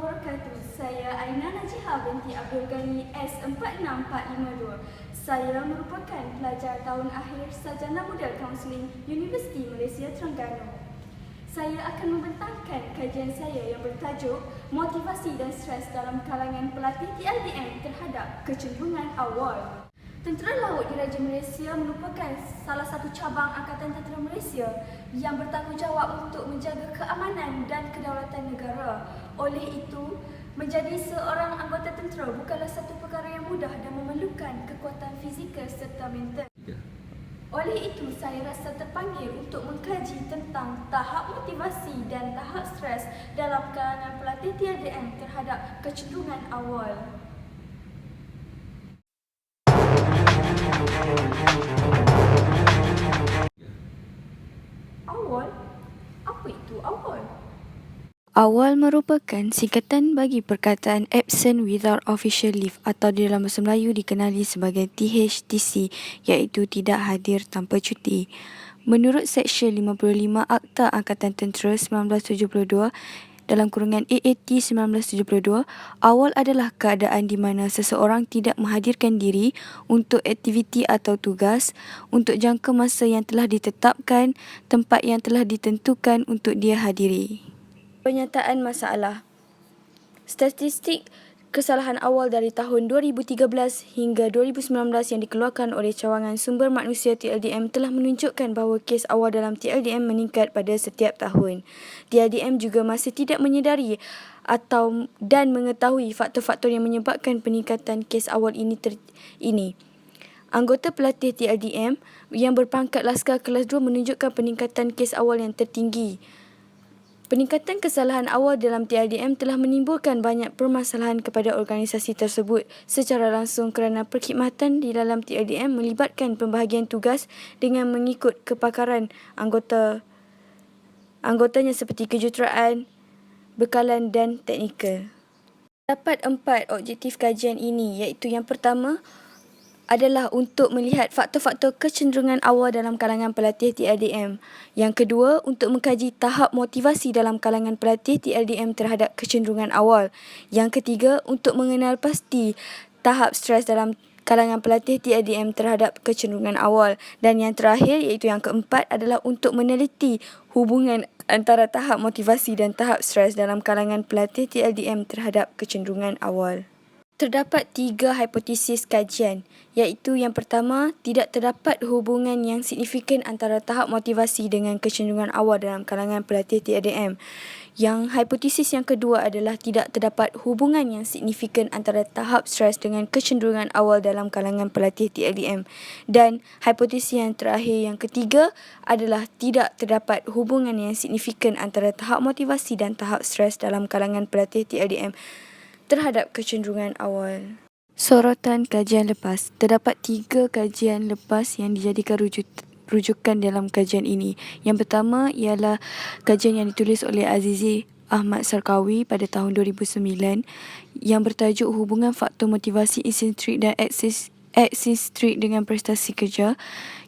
wabarakatuh. Saya Aina Najihah binti Abdul Ghani S46452. Saya merupakan pelajar tahun akhir Sarjana Model Kaunseling Universiti Malaysia Terengganu. Saya akan membentangkan kajian saya yang bertajuk Motivasi dan Stres dalam kalangan pelatih TLDM terhadap kecenderungan awal. Tentera Laut Diraja Malaysia merupakan salah satu cabang Angkatan Tentera Malaysia yang bertanggungjawab untuk menjaga keamanan dan kedaulatan negara. Oleh itu, menjadi seorang anggota tentera bukanlah satu perkara yang mudah dan memerlukan kekuatan fizikal serta mental. Oleh itu, saya rasa terpanggil untuk mengkaji tentang tahap motivasi dan tahap stres dalam kalangan pelatih TLDM terhadap kecenderungan awal. Awal? Apa itu awal? Awal merupakan singkatan bagi perkataan absent without official leave atau di dalam bahasa Melayu dikenali sebagai THTC, iaitu tidak hadir tanpa cuti. Menurut Seksyen 55 Akta Angkatan Tentera 1972 dalam kurungan AAT 1972, awal adalah keadaan di mana seseorang tidak menghadirkan diri untuk aktiviti atau tugas untuk jangka masa yang telah ditetapkan, tempat yang telah ditentukan untuk dia hadiri. Penyataan masalah. Statistik kesalahan awal dari tahun 2013 hingga 2019 yang dikeluarkan oleh Cawangan Sumber Manusia TLDM telah menunjukkan bahawa kes awal dalam TLDM meningkat pada setiap tahun. TLDM juga masih tidak menyedari dan mengetahui faktor-faktor yang menyebabkan peningkatan kes awal ini. Anggota pelatih TLDM yang berpangkat Laskar Kelas 2 menunjukkan peningkatan kes awal yang tertinggi. Peningkatan kesalahan awal dalam TLDM telah menimbulkan banyak permasalahan kepada organisasi tersebut secara langsung kerana perkhidmatan di dalam TLDM melibatkan pembahagian tugas dengan mengikut kepakaran anggotanya seperti kejuruteraan, bekalan dan teknikal. Terdapat 4 objektif kajian ini, iaitu yang pertama adalah untuk melihat faktor-faktor kecenderungan awal dalam kalangan pelatih TLDM. Yang kedua, untuk mengkaji tahap motivasi dalam kalangan pelatih TLDM terhadap kecenderungan awal. Yang ketiga, untuk mengenal pasti tahap stres dalam kalangan pelatih TLDM terhadap kecenderungan awal. Dan yang terakhir, iaitu yang keempat, adalah untuk meneliti hubungan antara tahap motivasi dan tahap stres dalam kalangan pelatih TLDM terhadap kecenderungan awal. Terdapat 3 hipotesis kajian, iaitu yang pertama, tidak terdapat hubungan yang signifikan antara tahap motivasi dengan kecenderungan awal dalam kalangan pelatih TLDM. Yang hipotesis yang kedua adalah tidak terdapat hubungan yang signifikan antara tahap stres dengan kecenderungan awal dalam kalangan pelatih TLDM. Dan hipotesis yang terakhir yang ketiga adalah tidak terdapat hubungan yang signifikan antara tahap motivasi dan tahap stres dalam kalangan pelatih TLDM terhadap kecenderungan awal. Sorotan kajian lepas. Terdapat 3 kajian lepas yang dijadikan rujukan dalam kajian ini. Yang pertama ialah kajian yang ditulis oleh Azizi Ahmad Sarkawi pada tahun 2009 yang bertajuk hubungan faktor motivasi intrinsik dan ekstrinsit dengan prestasi kerja,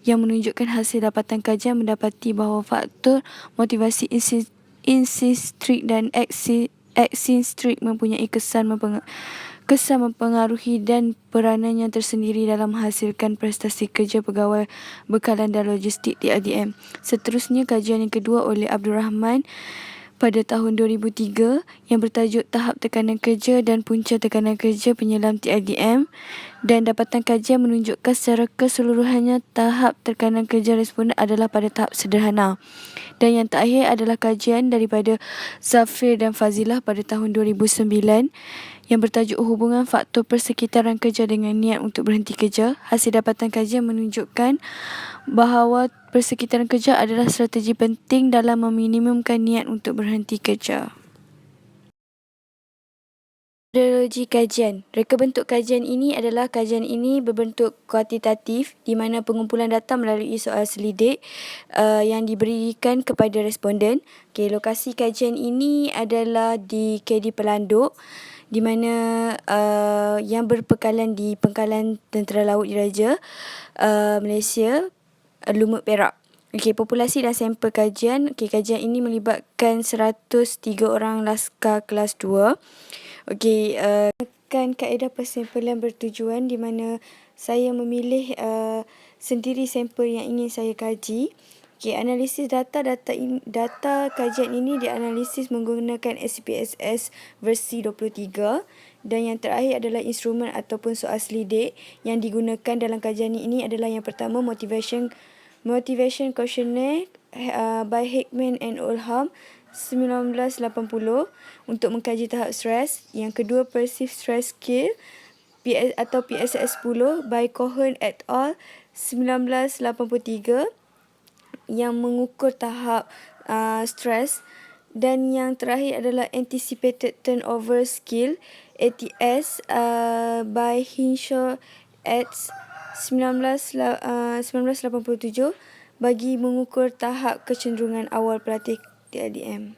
yang menunjukkan hasil dapatan kajian mendapati bahawa faktor motivasi intrinsik dan ekstrinsit mempunyai kesan mempengaruhi dan peranannya tersendiri dalam menghasilkan prestasi kerja pegawai bekalan dan logistik TLDM. Seterusnya, kajian yang kedua oleh Abdul Rahman pada tahun 2003 yang bertajuk tahap tekanan kerja dan punca tekanan kerja penyelam TLDM, dan dapatan kajian menunjukkan secara keseluruhannya tahap tekanan kerja responden adalah pada tahap sederhana. Dan yang terakhir adalah kajian daripada Zafir dan Fazilah pada tahun 2009 yang bertajuk hubungan faktor persekitaran kerja dengan niat untuk berhenti kerja. Hasil dapatan kajian menunjukkan bahawa persekitaran kerja adalah strategi penting dalam meminimumkan niat untuk berhenti kerja. Metodologi kajian. Reka bentuk kajian ini adalah kajian ini berbentuk kuantitatif di mana pengumpulan data melalui soal selidik yang diberikan kepada responden. Lokasi kajian ini adalah di KD Pelanduk di mana yang berpekalan di Pangkalan Tentera Laut Diraja Malaysia, Lumut Perak. Okey, populasi dan sampel kajian. Okey, kajian ini melibatkan 103 orang laskar kelas 2. Okey, kan kaedah persampulan bertujuan di mana saya memilih sendiri sampel yang ingin saya kaji. Okey, analisis data kajian ini dianalisis menggunakan SPSS versi 23 dan yang terakhir adalah instrumen ataupun soal selidik yang digunakan dalam kajian ini adalah yang pertama motivation questionnaire by Hickman and Oldham 1980 untuk mengkaji tahap stres. Yang kedua perceived stress scale atau PSS 10 by Cohen et al 1983 yang mengukur tahap stres. Dan yang terakhir adalah anticipated turnover skill ATS by Hinshaw et 1987 bagi mengukur tahap kecenderungan awal pelatih TLDM.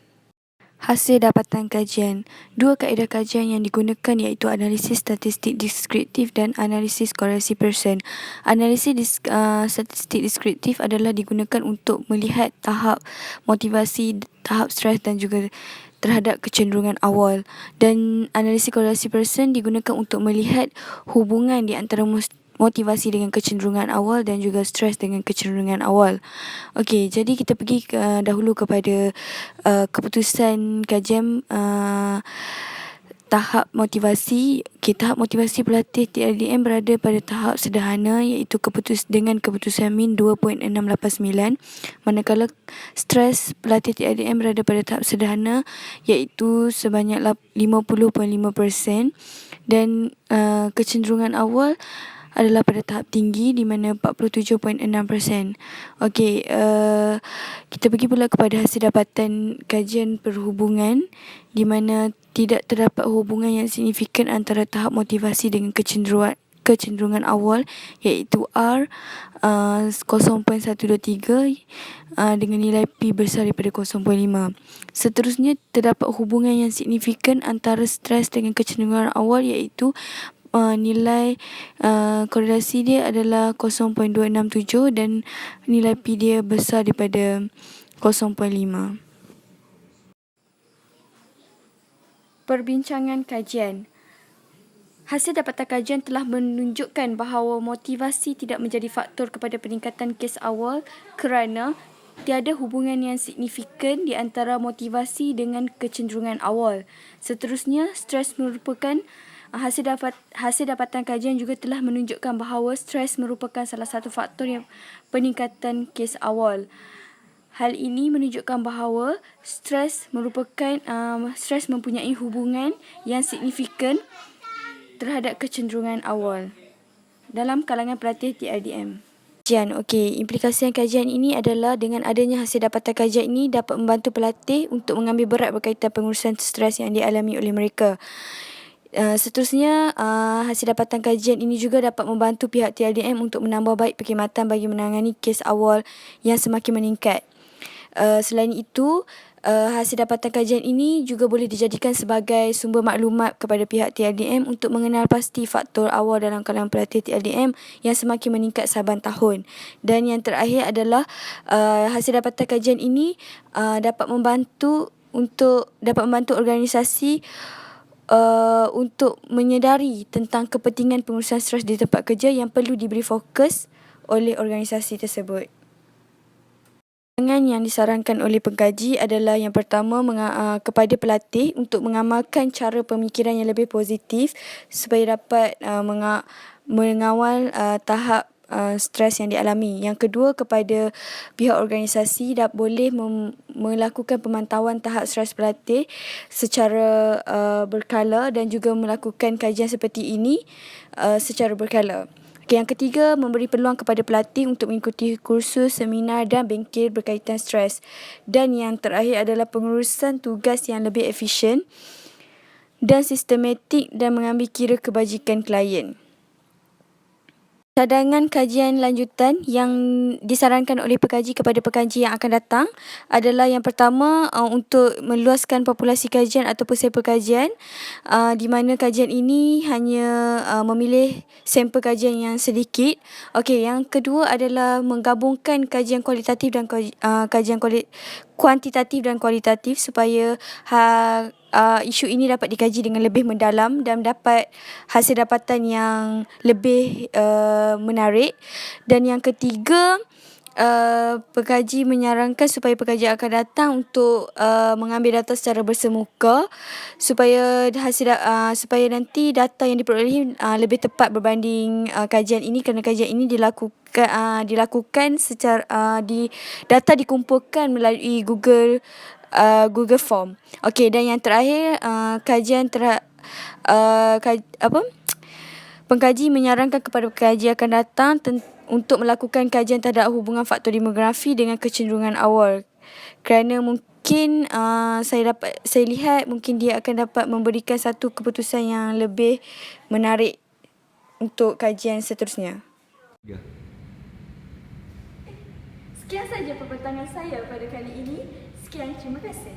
Hasil dapatan kajian. Dua kaedah kajian yang digunakan iaitu analisis statistik deskriptif dan analisis korelasi Pearson. Analisis statistik deskriptif adalah digunakan untuk melihat tahap motivasi, tahap stres dan juga terhadap kecenderungan awal. Dan analisis korelasi Pearson digunakan untuk melihat hubungan di antara motivasi dengan kecenderungan awal dan juga stres dengan kecenderungan awal. Okey, jadi kita pergi dahulu kepada keputusan kajian tahap motivasi. Okey, tahap motivasi pelatih TLDM berada pada tahap sederhana iaitu dengan keputusan min 2.689, manakala stres pelatih TLDM berada pada tahap sederhana iaitu sebanyak 50.5% dan kecenderungan awal adalah pada tahap tinggi di mana 47.6%. Okey, kita pergi pula kepada hasil dapatan kajian perhubungan di mana tidak terdapat hubungan yang signifikan antara tahap motivasi dengan kecenderungan awal iaitu R 0.123 dengan nilai P besar daripada 0.5. Seterusnya terdapat hubungan yang signifikan antara stres dengan kecenderungan awal iaitu nilai korelasi dia adalah 0.267 dan nilai P dia besar daripada 0.5. Perbincangan kajian. Hasil dapatan kajian telah menunjukkan bahawa motivasi tidak menjadi faktor kepada peningkatan kes awal kerana tiada hubungan yang signifikan di antara motivasi dengan kecenderungan awal. Seterusnya, stres merupakan hasil dapatan kajian juga telah menunjukkan bahawa stres merupakan salah satu faktor yang peningkatan kes awal. Hal ini menunjukkan bahawa stres mempunyai hubungan yang signifikan terhadap kecenderungan awal dalam kalangan pelatih TLDM. Kajian. Okey, implikasi kajian ini adalah dengan adanya hasil dapatan kajian ini dapat membantu pelatih untuk mengambil berat berkaitan pengurusan stres yang dialami oleh mereka. Seterusnya, hasil dapatan kajian ini juga dapat membantu pihak TLDM untuk menambah baik perkhidmatan bagi menangani kes awal yang semakin meningkat. Selain itu, hasil dapatan kajian ini juga boleh dijadikan sebagai sumber maklumat kepada pihak TLDM untuk mengenal pasti faktor awal dalam kalangan pelatih TLDM yang semakin meningkat saban tahun. Dan yang terakhir adalah hasil dapatan kajian ini dapat membantu organisasi untuk menyedari tentang kepentingan pengurusan stres di tempat kerja yang perlu diberi fokus oleh organisasi tersebut. Pandangan yang disarankan oleh pengkaji adalah yang pertama kepada pelatih untuk mengamalkan cara pemikiran yang lebih positif supaya dapat mengawal tahap stres yang dialami. Yang kedua, kepada pihak organisasi boleh melakukan pemantauan tahap stres pelatih secara berkala dan juga melakukan kajian seperti ini secara berkala. Okay, yang ketiga, memberi peluang kepada pelatih untuk mengikuti kursus, seminar dan bengkel berkaitan stres. Dan yang terakhir adalah pengurusan tugas yang lebih efisien dan sistematik dan mengambil kira kebajikan klien. Cadangan kajian lanjutan yang disarankan oleh pekaji kepada pekaji yang akan datang adalah yang pertama untuk meluaskan populasi kajian ataupun sampel kajian, di mana kajian ini hanya memilih sampel kajian yang sedikit. Okey, yang kedua adalah menggabungkan kajian kualitatif dan kuantitatif dan kualitatif supaya isu ini dapat dikaji dengan lebih mendalam dan dapat hasil dapatan yang lebih menarik. Dan yang ketiga, pekaji menyarankan supaya pekaji akan datang untuk mengambil data secara bersemuka supaya supaya nanti data yang diperolehi lebih tepat berbanding kajian ini, kerana kajian ini dilakukan secara data dikumpulkan melalui Google Form. Okey, dan yang terakhir, pengkaji menyarankan kepada pekaji akan datang untuk melakukan kajian terhadap hubungan faktor demografi dengan kecenderungan awal. Kerana mungkin saya lihat mungkin dia akan dapat memberikan satu keputusan yang lebih menarik untuk kajian seterusnya. Sekian saja perbincangan saya pada kali ini. Sekian, terima kasih.